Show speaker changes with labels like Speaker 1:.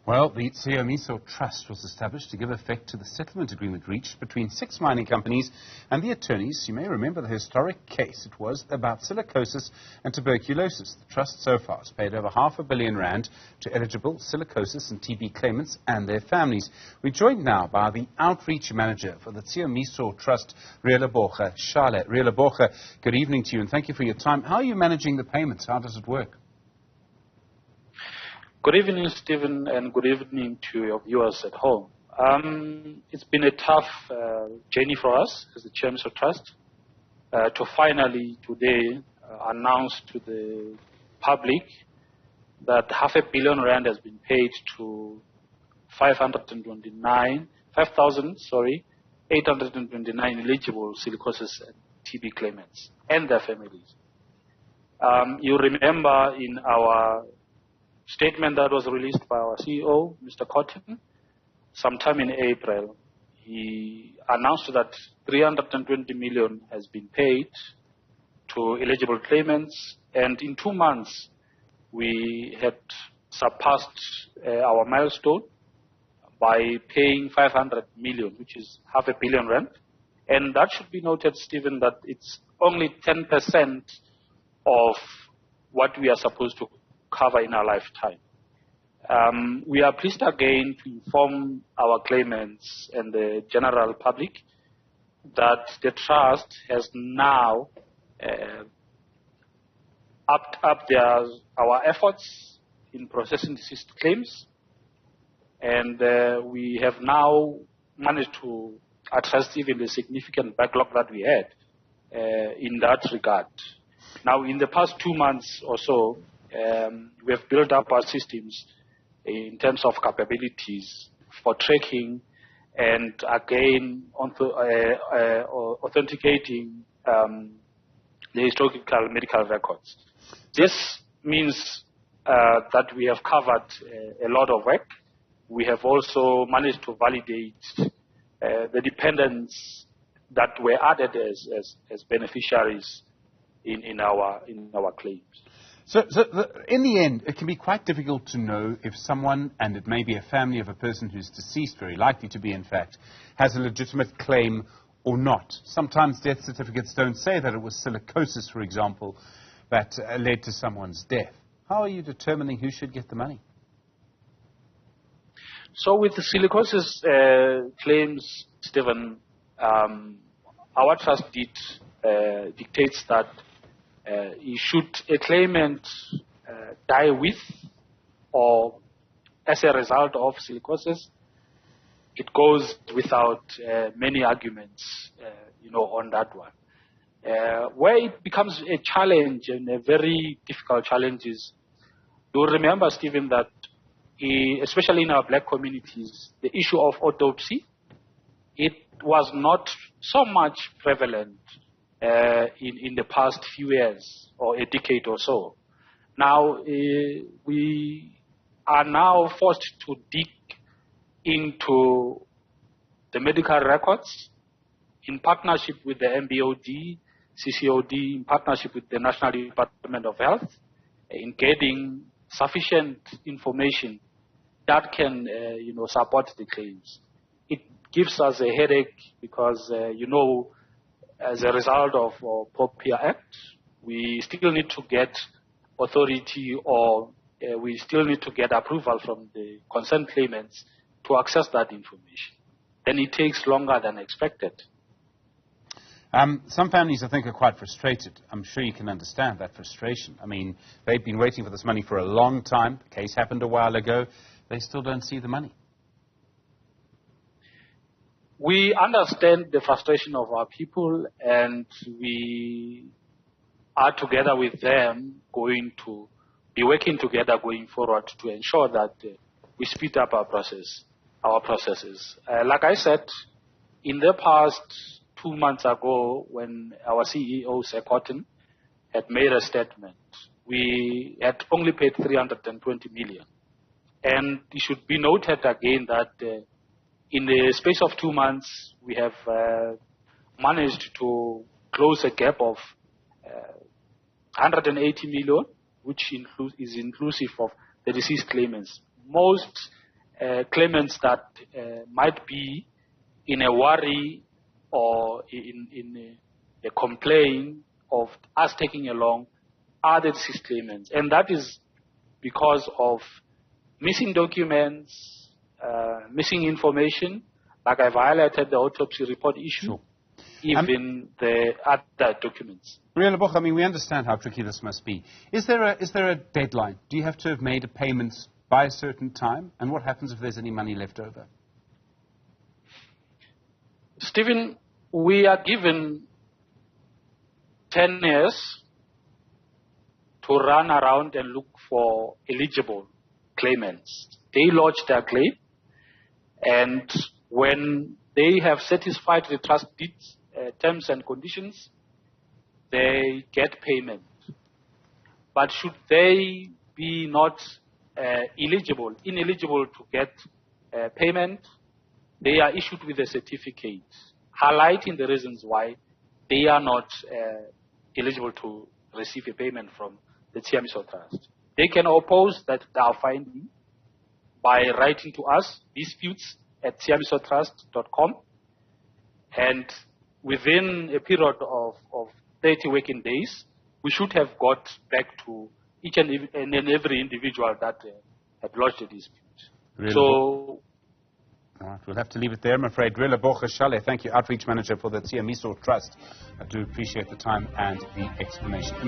Speaker 1: Well, the Tshiamiso Trust was established to give effect to the settlement agreement reached between 6 mining companies and the attorneys. You may remember the historic case. It was about silicosis and tuberculosis. The Trust so far has paid over R500 million to eligible silicosis and TB claimants and their families. We're joined now by the outreach manager for the Tshiamiso Trust, Realeboha Shale. Realeboha, good evening to you and thank you for your time. How are you managing the payments? How does it work?
Speaker 2: Good evening, Stephen, and good evening to your viewers at home. It's been a tough journey for us as the Tshiamiso Trust to finally today announce to the public that R500 million has been paid to 5,829 eligible silicosis and TB claimants and their families. You remember in our statement that was released by our CEO, Mr. Cotton, sometime in April, he announced that 320 million has been paid to eligible claimants, and in 2 months, we had surpassed our milestone by paying 500 million, which is R500 million. And that should be noted, Stephen, that it's only 10% of what we are supposed to cover in our lifetime. We are pleased again to inform our claimants and the general public that the Trust has now upped up our efforts in processing deceased claims, and we have now managed to address even the significant backlog that we had in that regard. Now, in the past 2 months or so, we have built up our systems in terms of capabilities for tracking and again authenticating the historical medical records. This means that we have covered a lot of work. We have also managed to validate the dependents that were added as beneficiaries in our claims.
Speaker 1: So in the end, it can be quite difficult to know if someone, and it may be a family of a person who's deceased, very likely to be in fact, has a legitimate claim or not. Sometimes death certificates don't say that it was silicosis, for example, that led to someone's death. How are you determining who should get the money?
Speaker 2: So with the silicosis claims, Stephen, our trust dictates that should a claimant die with or as a result of silicosis, it goes without many arguments, on that one. Where it becomes a challenge and a very difficult challenge is, you'll remember, Stephen, that especially in our black communities, the issue of autopsy, it was not so much prevalent in the past few years or a decade or so. Now, we are now forced to dig into the medical records in partnership with the MBOD, CCOD, in partnership with the National Department of Health, in getting sufficient information that can, support the claims. It gives us a headache because, as a result of POPIA Act, we still need to get authority or we still need to get approval from the concerned claimants to access that information. Then it takes longer than expected.
Speaker 1: Some families, I think, are quite frustrated. I'm sure you can understand that frustration. I mean, they've been waiting for this money for a long time. The case happened a while ago. They still don't see the money.
Speaker 2: We understand the frustration of our people, and we are together with them going to be working together going forward to ensure that we speed up our processes. Like I said, in the past 2 months ago, when our CEO, Sir Cotton, had made a statement, we had only paid 320 million. And it should be noted again that in the space of 2 months, we have managed to close a gap of 180 million, which is inclusive of the deceased claimants. Most claimants that might be in a worry or in a complaint of us taking along are the deceased claimants. And that is because of missing documents, missing information, like I've highlighted the autopsy report issue,
Speaker 1: Sure.
Speaker 2: even the other documents.
Speaker 1: Realeboha, I mean, we understand how tricky this must be. Is there a deadline? Do you have to have made a payment by a certain time? And what happens if there's any money left over?
Speaker 2: Stephen, we are given 10 years to run around and look for eligible claimants. They lodge their claim, and when they have satisfied the trust deeds, terms and conditions, they get payment. But should they be not ineligible to get payment, they are issued with a certificate highlighting the reasons why they are not eligible to receive a payment from the Tshiamiso Trust. They can oppose that finding by writing to us, disputes@tshiamisotrust.com, and within a period of 30 working days, we should have got back to each and every individual that had lodged a dispute.
Speaker 1: Really?
Speaker 2: So,
Speaker 1: all right, we'll have to leave it there, I'm afraid. Realeboha Shale, thank you, Outreach Manager for the Tshiamiso Trust. I do appreciate the time and the explanation.